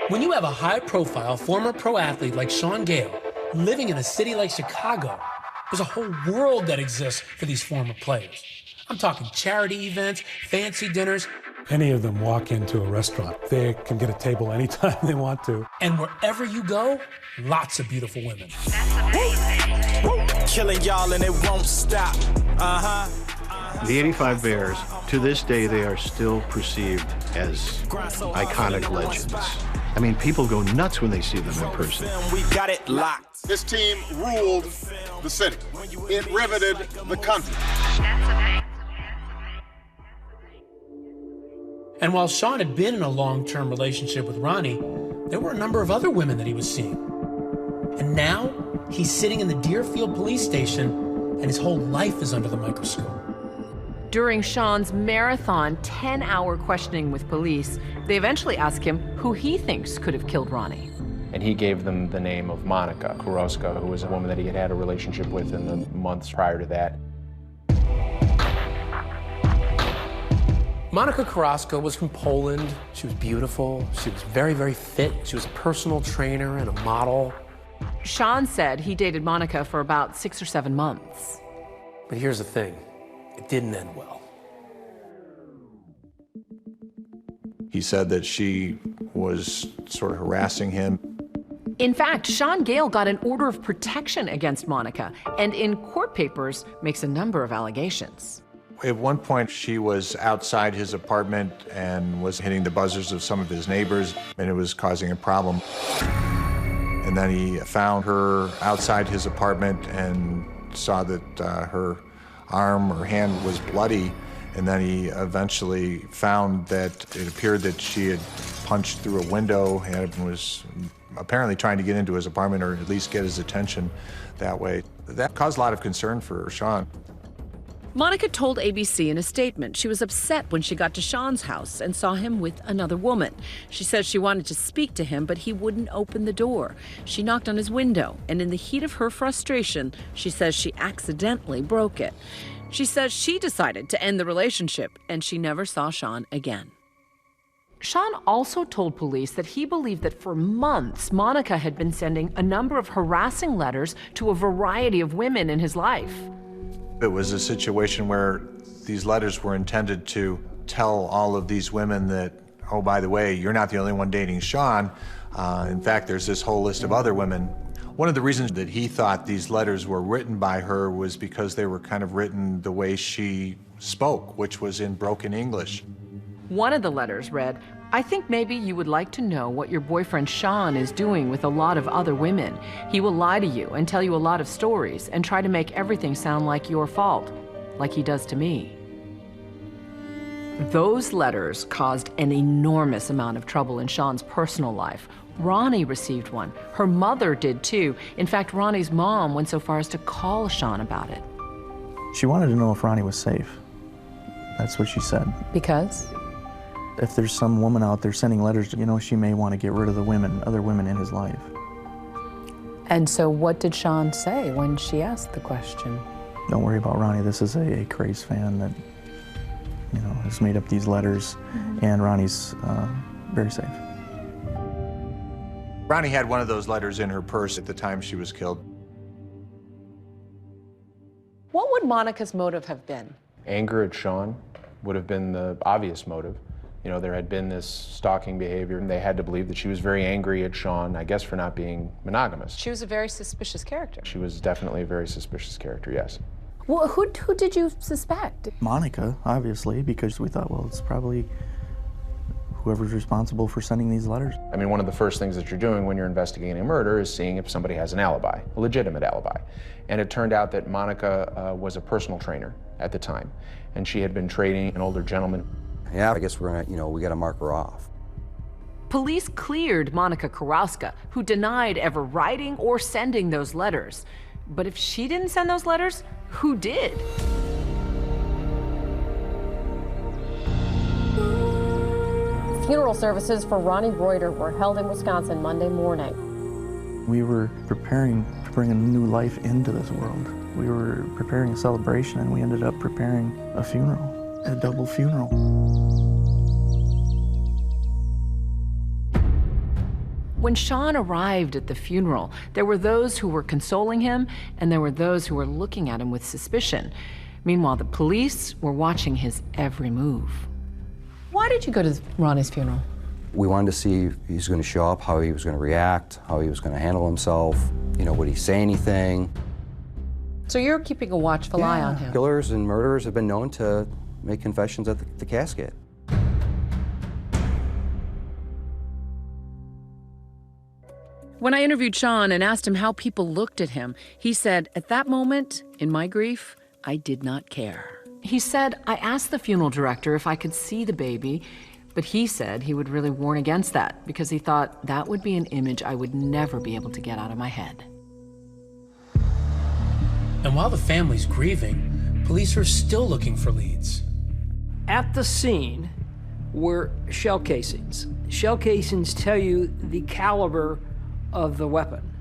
When you have a high-profile former pro athlete like Shaun Gayle living in a city like Chicago, there's a whole world that exists for these former players. I'm talking charity events, fancy dinners. Any of them walk into a restaurant, they can get a table anytime they want to. And wherever you go, lots of beautiful women. Killing y'all and it won't stop. The 85 Bears, to this day, they are still perceived as iconic legends. I mean, people go nuts when they see them in person. We got it locked. This team ruled the city. It riveted the country. And while Shaun had been in a long-term relationship with Ronnie, there were a number of other women that he was seeing. And now, he's sitting in the Deerfield police station, and his whole life is under the microscope. During Shaun's marathon 10-hour questioning with police, they eventually ask him who he thinks could have killed Ronnie. And he gave them the name of Monica Carrasco, who was a woman that he had had a relationship with in the months prior to that. Monica Carrasco was from Poland. She was beautiful. She was very, very fit. She was a personal trainer and a model. Shaun said he dated Monica for about 6 or 7 months. But here's the thing. It didn't end well. He said that she was sort of harassing him. In fact, Shaun Gayle got an order of protection against Monica, and in court papers makes a number of allegations. At one point, she was outside his apartment and was hitting the buzzers of some of his neighbors, and it was causing a problem. And then he found her outside his apartment and saw that her arm or hand was bloody, and then he eventually found that it appeared that she had punched through a window and was apparently trying to get into his apartment or at least get his attention that way. That caused a lot of concern for Shaun. Monica told ABC in a statement she was upset when she got to Shaun's house and saw him with another woman. She says she wanted to speak to him, but he wouldn't open the door. She knocked on his window, and in the heat of her frustration, she says she accidentally broke it. She says she decided to end the relationship, and she never saw Shaun again. Shaun also told police that he believed that for months, Monica had been sending a number of harassing letters to a variety of women in his life. It was a situation where these letters were intended to tell all of these women that, oh, by the way, you're not the only one dating Shaun. In fact, there's this whole list of other women. One of the reasons that he thought these letters were written by her was because they were kind of written the way she spoke, which was in broken English. One of the letters read, "I think maybe you would like to know what your boyfriend Shaun is doing with a lot of other women. He will lie to you and tell you a lot of stories and try to make everything sound like your fault, like he does to me." Those letters caused an enormous amount of trouble in Shaun's personal life. Ronnie received one. Her mother did too. In fact, Ronnie's mom went so far as to call Shaun about it. She wanted to know if Ronnie was safe. That's what she said. Because? If there's some woman out there sending letters, you know, she may want to get rid of the other women in his life. And so what did Shaun say when she asked the question? Don't worry about Ronnie. This is a craze fan that, you know, has made up these letters, and Ronnie's very safe. Ronnie had one of those letters in her purse at the time she was killed. What would Monica's motive have been? Anger at Shaun would have been the obvious motive. You know, there had been this stalking behavior, and they had to believe that she was very angry at Shaun, I guess, for not being monogamous. She was a very suspicious character. She was definitely a very suspicious character, yes. Well, who did you suspect? Monica, obviously, because we thought, well, it's probably whoever's responsible for sending these letters. I mean, one of the first things that you're doing when you're investigating a murder is seeing if somebody has an alibi, a legitimate alibi. And it turned out that Monica was a personal trainer at the time, and she had been training an older gentleman. Yeah, I guess we're gonna, you know, we gotta mark her off. Police cleared Monica Carrasco, who denied ever writing or sending those letters. But if she didn't send those letters, who did? Funeral services for Rhoni Reuter were held in Wisconsin Monday morning. We were preparing to bring a new life into this world. We were preparing a celebration, and we ended up preparing a funeral, a double funeral. When Shaun arrived at the funeral, there were those who were consoling him, and there were those who were looking at him with suspicion. Meanwhile, the police were watching his every move. Why did you go to Ronnie's funeral? We wanted to see if he was going to show up, how he was going to react, how he was going to handle himself, you know, would he say anything? So you're keeping a watchful eye on him. Killers and murderers have been known to make confessions at the casket. When I interviewed Shaun and asked him how people looked at him, he said, at that moment, in my grief, I did not care. He said, I asked the funeral director if I could see the baby, but he said he would really warn against that because he thought that would be an image I would never be able to get out of my head. And while the family's grieving, police are still looking for leads. At the scene were shell casings. Shell casings tell you the caliber of the weapon.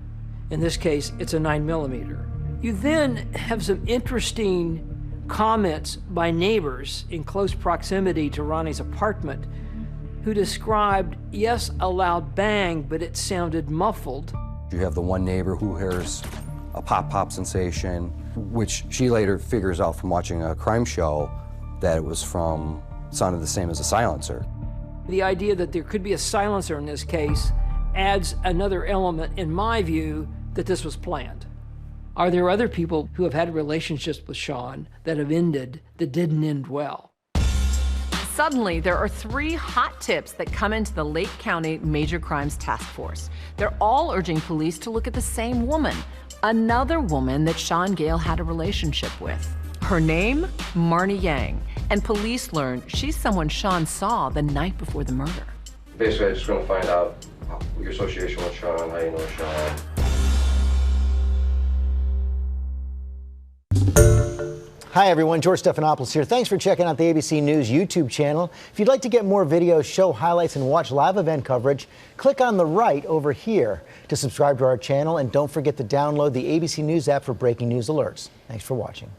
In this case, it's a 9mm. You then have some interesting comments by neighbors in close proximity to Ronnie's apartment who described, yes, a loud bang, but it sounded muffled. You have the one neighbor who hears a pop-pop sensation, which she later figures out from watching a crime show that it was from, sounded the same as a silencer. The idea that there could be a silencer in this case adds another element, in my view, that this was planned. Are there other people who have had relationships with Shaun that have ended that didn't end well? Suddenly, there are 3 hot tips that come into the Lake County Major Crimes Task Force. They're all urging police to look at the same woman, another woman that Shaun Gayle had a relationship with. Her name, Marnie Yang, and police learned she's someone Shaun saw the night before the murder. Basically, I just want to find out your association with Shaun, how you know Shaun. Hi everyone, George Stephanopoulos here. Thanks for checking out the ABC News YouTube channel. If you'd like to get more videos, show highlights, and watch live event coverage, click on the right over here to subscribe to our channel, and don't forget to download the ABC News app for breaking news alerts. Thanks for watching.